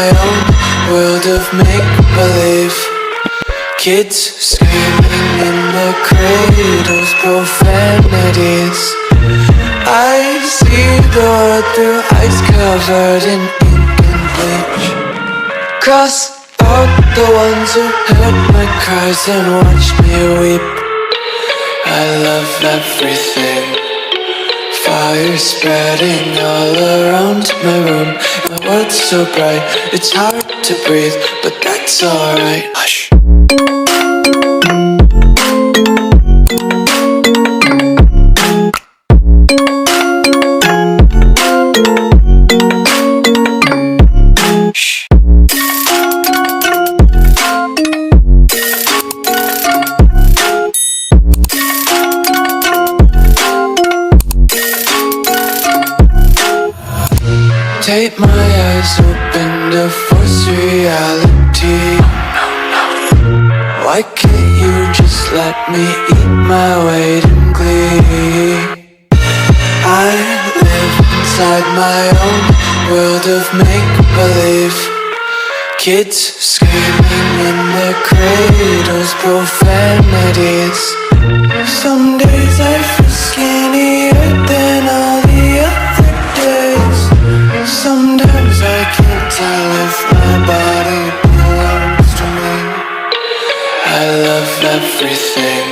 my own world of make-believe. Kids screaming in their cradles, profanities. I see the world through eyes covered in ink and bleach. Cross out the ones who heard my cries and watched me weep. I love everything. Fire spreading all around my room. My world's so bright, it's hard to breathe, but that's alright. Hush. Take my eyes open to force reality. Why can't you just let me eat my weight in glee? I live inside my own world of make-believe. Kids screaming in their cradles, profanities. Some days I feel skinnier than all the other days. Sometimes I can't tell if my body belongs to me. I love everything.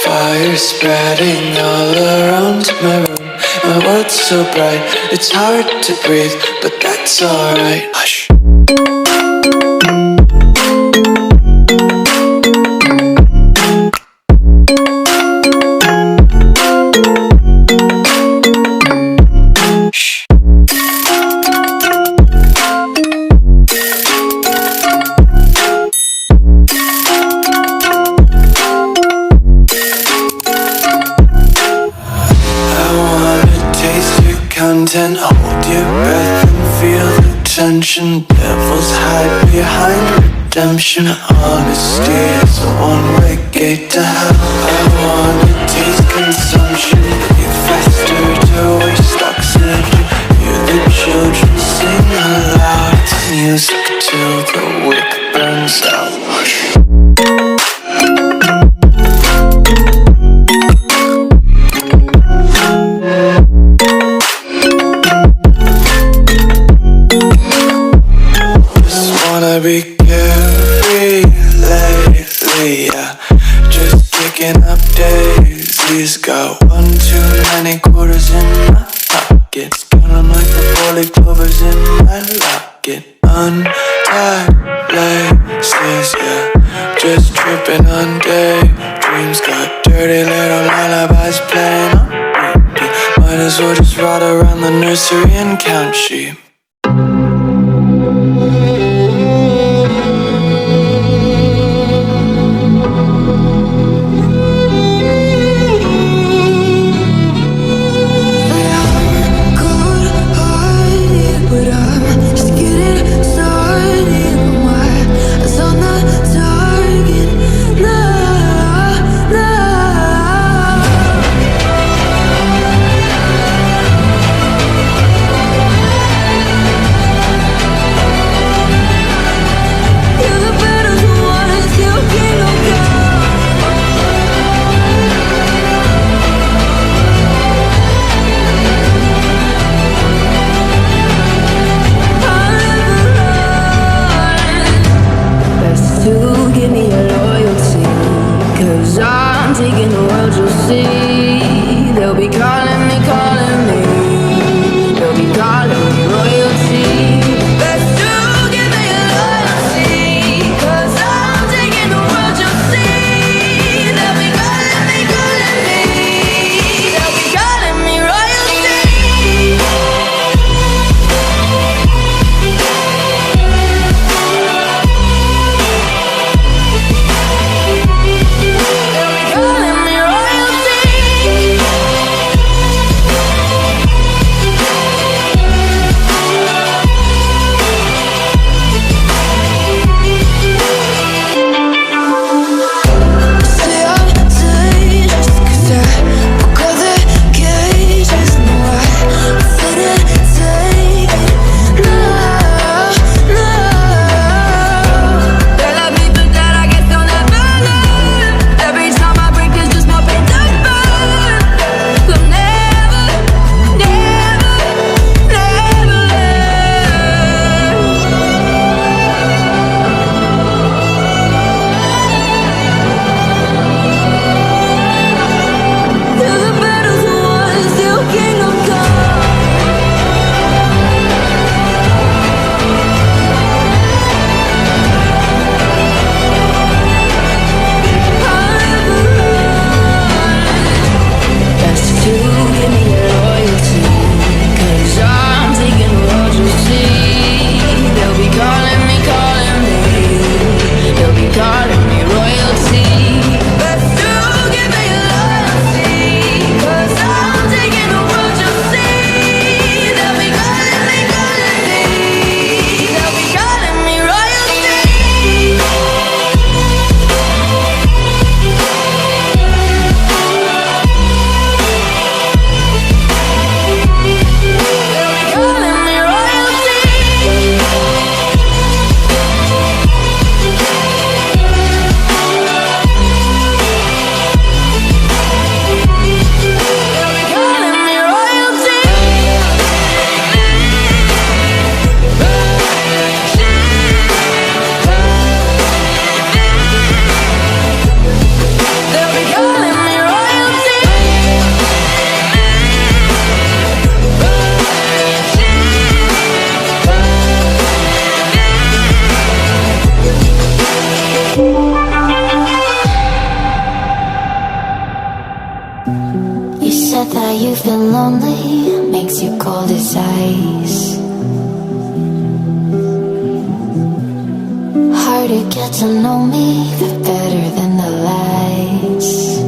Fire spreading all around my room. My world's so bright, it's hard to breathe, but that's alright. Hush. Content, hold your breath and feel the tension. Devils hide behind redemption. Honesty is a one-way gate to hell. I wanna taste consumption. Breathe faster to waste oxygen. Hear the children sing aloud. It's music till the wick burns out. Hush. Be carefree lately, yeah. Just kicking up daisies. Got one too many quarters in my pockets. Count 'em like the 4-leaf clovers in my locket. Untied laces, yeah. Just tripping on daydreams. Got dirty little lullabies playing on repeat. Might as well just ride around the nursery and count sheep. to get to know me better than the lights.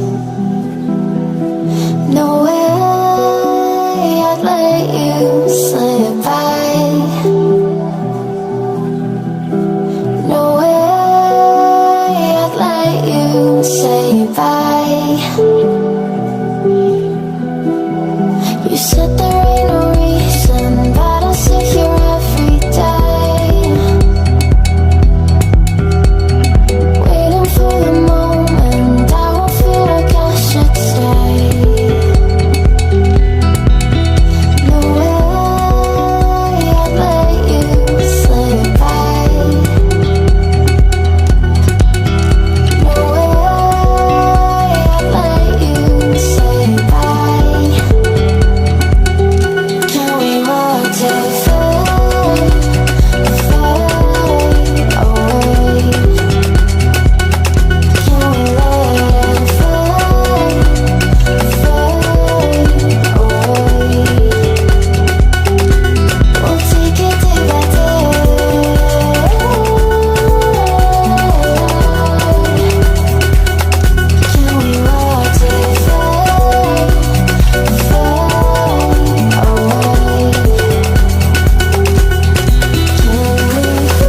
No way I'd let you slip by. No way I'd let you say bye. You said there ain't no reason, but I'll sit here every day, waiting for the moment I won't feel like I should stay. No way I'd let you slip by. No way I'd let you say bye. Can we watch it fade, fade away? Can we let it fade, fade away? We'll take it day by day. Can we watch it fade, fade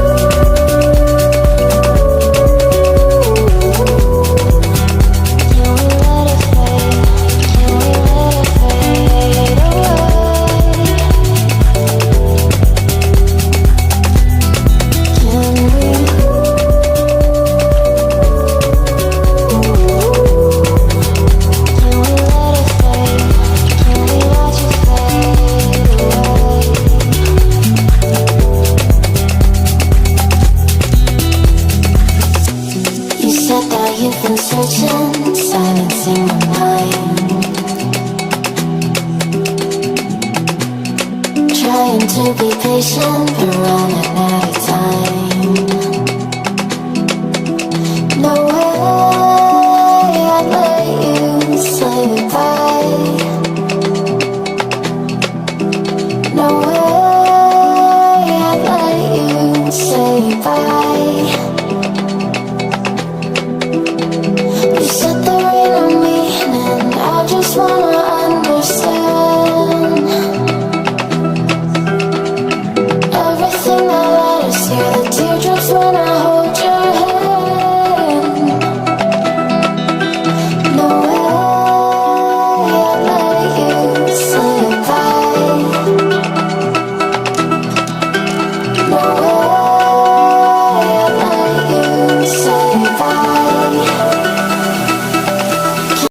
away? You said that you've been searching, silencing my mind, trying to be patient, but